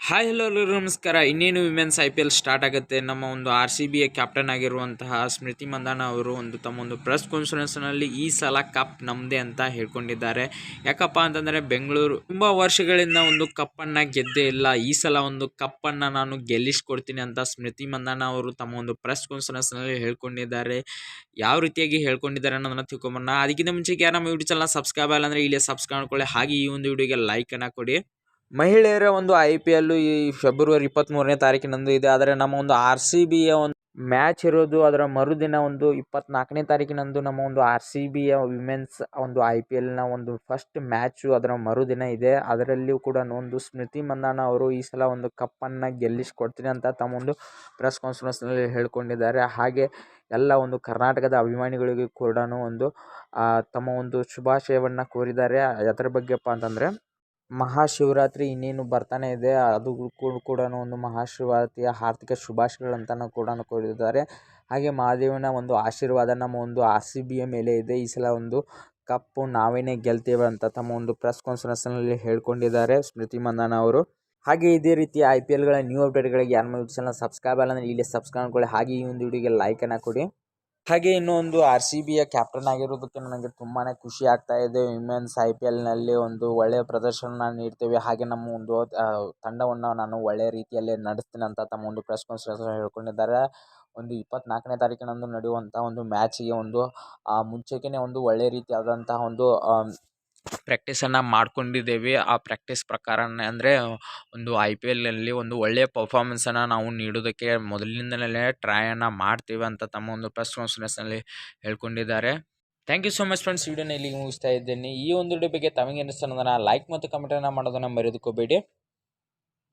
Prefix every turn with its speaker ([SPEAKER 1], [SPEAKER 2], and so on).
[SPEAKER 1] Hi hello ನಮಸ್ಕಾರ. ಇನ್ನೇನು women's IPL start ಆಗುತ್ತೆ. ನಮ್ಮ ಒಂದು RCBಯ ಕ್ಯಾಪ್ಟನ್ ಆಗಿರುವಂತಹ ಸ್ಮೃತಿ ಮಂದಾನ ಅವರು ತಮ್ಮ ಒಂದು ಪ್ರೆಸ್ ಕಾನ್ಫರೆನ್ಸ್ನಲ್ಲಿ ಈ ಸಲ ಕಪ್ ನಮ್ಮದೇ ಅಂತ ಹೇಳ್ಕೊಂಡಿದ್ದಾರೆ. ಯಾಕಪ್ಪ ಅಂತಂದರೆ ಬೆಂಗಳೂರು ತುಂಬ ವರ್ಷಗಳಿಂದ ಒಂದು ಕಪ್ಪನ್ನು ಗೆದ್ದೇ ಇಲ್ಲ, ಈ ಸಲ ಒಂದು ಕಪ್ಪನ್ನು ನಾನು ಗೆಲ್ಲಿಸ್ಕೊಡ್ತೀನಿ ಅಂತ ಸ್ಮೃತಿ ಮಂದಾನ ಅವರು ತಮ್ಮ ಒಂದು ಪ್ರೆಸ್ ಕಾನ್ಫರೆನ್ಸ್ನಲ್ಲಿ ಹೇಳ್ಕೊಂಡಿದ್ದಾರೆ. ಯಾವ ರೀತಿಯಾಗಿ ಹೇಳ್ಕೊಂಡಿದ್ದಾರೆ ಅನ್ನೋದನ್ನ ತಿಳ್ಕೊಂಬರೋಣ. ಅದಕ್ಕಿಂತ ಮುಂಚೆಗೆ ನಮ್ಮ ಯೂಟ್ಯೂಬ್ ಚಾನಲ್ ಸಬ್ಸ್ಕ್ರೈಬ್ ಆಗಿಲ್ಲ ಅಂದರೆ ಇಲ್ಲೇ ಸಬ್ಸ್ಕ್ರೈಬ್ ಮಾಡ್ಕೊಳ್ಳಿ. ಹಾಗೆ ಈ ಒಂದು ವಿಡಿಯೋಗೆ ಲೈಕನ್ನು ಕೊಡಿ. ಮಹಿಳೆಯರ ಒಂದು IPL ಈ ಫೆಬ್ರವರಿ 23ನೇ ತಾರೀಕಿನಂದು ಇದೆ. ಆದರೆ ನಮ್ಮ ಒಂದು RCBಯ ಒಂದು ಮ್ಯಾಚ್ ಇರೋದು ಅದರ ಮರುದಿನ ಒಂದು 24ನೇ ತಾರೀಕಿನಂದು ನಮ್ಮ ಒಂದು RCBಯ ವಿಮೆನ್ಸ್ ಒಂದು IPLನ ಒಂದು ಫಸ್ಟ್ ಮ್ಯಾಚು ಅದರ ಮರುದಿನ ಇದೆ. ಅದರಲ್ಲಿಯೂ ಕೂಡ ಒಂದು ಸ್ಮೃತಿ ಮಂದಾನ ಅವರು ಈ ಸಲ ಒಂದು ಕಪ್ಪನ್ನು ಗೆಲ್ಲಿಸ್ಕೊಡ್ತೀನಿ ಅಂತ ತಮ್ಮ ಒಂದು ಪ್ರೆಸ್ ಕಾನ್ಫರೆನ್ಸ್ನಲ್ಲಿ ಹೇಳ್ಕೊಂಡಿದ್ದಾರೆ. ಹಾಗೆ ಎಲ್ಲ ಒಂದು ಕರ್ನಾಟಕದ ಅಭಿಮಾನಿಗಳಿಗೂ ಕೂಡ ಒಂದು ತಮ್ಮ ಒಂದು ಶುಭಾಶಯವನ್ನು ಕೋರಿದ್ದಾರೆ. ಅದರ ಬಗ್ಗೆಪ್ಪ ಅಂತಂದರೆ ಮಹಾಶಿವರಾತ್ರಿ ಇನ್ನೇನು ಬರ್ತಾನೆ ಇದೆ, ಅದು ಕೂಡ ಒಂದು ಮಹಾಶಿವರಾತ್ರಿಯ ಆರ್ಥಿಕ ಶುಭಾಶಯಗಳಂತಲೂ ಕೂಡ ಕೋರಿದ್ದಾರೆ. ಹಾಗೆ ಮಹಾದೇವನ ಒಂದು ಆಶೀರ್ವಾದ ನಮ್ಮ ಒಂದು RCBಯ ಮೇಲೆ ಇದೆ. ಈ ಸಲ ಒಂದು ಕಪ್ಪು ನಾವೇನೇ ಗೆಲ್ತೇವೆ ಅಂತ ತಮ್ಮ ಒಂದು ಪ್ರೆಸ್ ಕಾನ್ಫರೆನ್ಸ್ನಲ್ಲಿ ಹೇಳ್ಕೊಂಡಿದ್ದಾರೆ ಸ್ಮೃತಿ ಮಂದಾನ ಅವರು. ಹಾಗೆ ಇದೇ ರೀತಿ IPLಗಳ ನ್ಯೂ ಅಪ್ಡೇಟ್ಗಳಿಗೆ ಯಾರು ಯೂಟ್ಯೂಬ್ ಚಾನಲ್ ಸಬ್ಸ್ಕ್ರೈಬ್ ಆಗಿಲ್ಲ ಅಂದರೆ ಇಲ್ಲಿ ಸಬ್ಸ್ಕ್ರೈಬ್ ಮಾಡ್ಕೊಳ್ಳಿ. ಹಾಗೆ ಈ ಒಂದು ವಿಡಿಯೋಗೆ ಲೈಕನ್ನು ಕೊಡಿ. ಹಾಗೆ ಇನ್ನೊಂದು RCBಯ ಕ್ಯಾಪ್ಟನ್ ಆಗಿರೋದಕ್ಕೆ ನನಗೆ ತುಂಬಾ ಖುಷಿ ಆಗ್ತಾ ಇದೆ. ವಿಮೆನ್ಸ್ IPLನಲ್ಲಿ ಒಂದು ಒಳ್ಳೆಯ ಪ್ರದರ್ಶನ ನೀಡ್ತೇವೆ, ಹಾಗೆ ನಮ್ಮ ಒಂದು ತಂಡವನ್ನು ನಾನು ಒಳ್ಳೆಯ ರೀತಿಯಲ್ಲಿ ನಡೆಸ್ತೀನಿ ಅಂತ ತಮ್ಮ ಒಂದು ಪ್ರೆಸ್ ಕಾನ್ಫರೆನ್ಸ್ ಹೇಳ್ಕೊಂಡಿದ್ದಾರೆ. ಒಂದು 24ನೇ ತಾರೀಕಿನಂದು ನಡೆಯುವಂಥ ಒಂದು ಮ್ಯಾಚಿಗೆ ಒಂದು ಮುಂಚೆನೇ ಒಂದು ಒಳ್ಳೆಯ ರೀತಿಯಾದಂತಹ ಒಂದು ಪ್ರಾಕ್ಟೀಸನ್ನು ಮಾಡ್ಕೊಂಡಿದ್ದೇವೆ. ಆ ಪ್ರಾಕ್ಟೀಸ್ ಪ್ರಕಾರ ಅಂದರೆ ಒಂದು IPLನಲ್ಲಿ ಒಂದು ಒಳ್ಳೆಯ ಪರ್ಫಾರ್ಮೆನ್ಸನ್ನು ನಾವು ನೀಡೋದಕ್ಕೆ ಮೊದಲಿನಿಂದಲೇ ಟ್ರೈಯನ್ನು ಮಾಡ್ತೀವಿ ಅಂತ ತಮ್ಮ ಒಂದು ಪ್ರೆಸ್ ಕಾನ್ಫರೆನ್ಸ್ನಲ್ಲಿ ಹೇಳ್ಕೊಂಡಿದ್ದಾರೆ. Thank you so much friends. ವಿಡಿಯೋನ ಇಲ್ಲಿಗೆ ಮುಗಿಸ್ತಾ ಇದ್ದೇನೆ. ಈ ಒಂದು ವಿಡಿಯೋ ಬಗ್ಗೆ ತಮಗೆ ಅನ್ನಿಸ್ತು ಅನ್ನೋದನ್ನು ಲೈಕ್ ಮತ್ತು ಕಮೆಂಟನ್ನು ಮಾಡೋದನ್ನು ಮರೆಯೋದಕ್ಕೆ ಹೋಗಬೇಡಿ.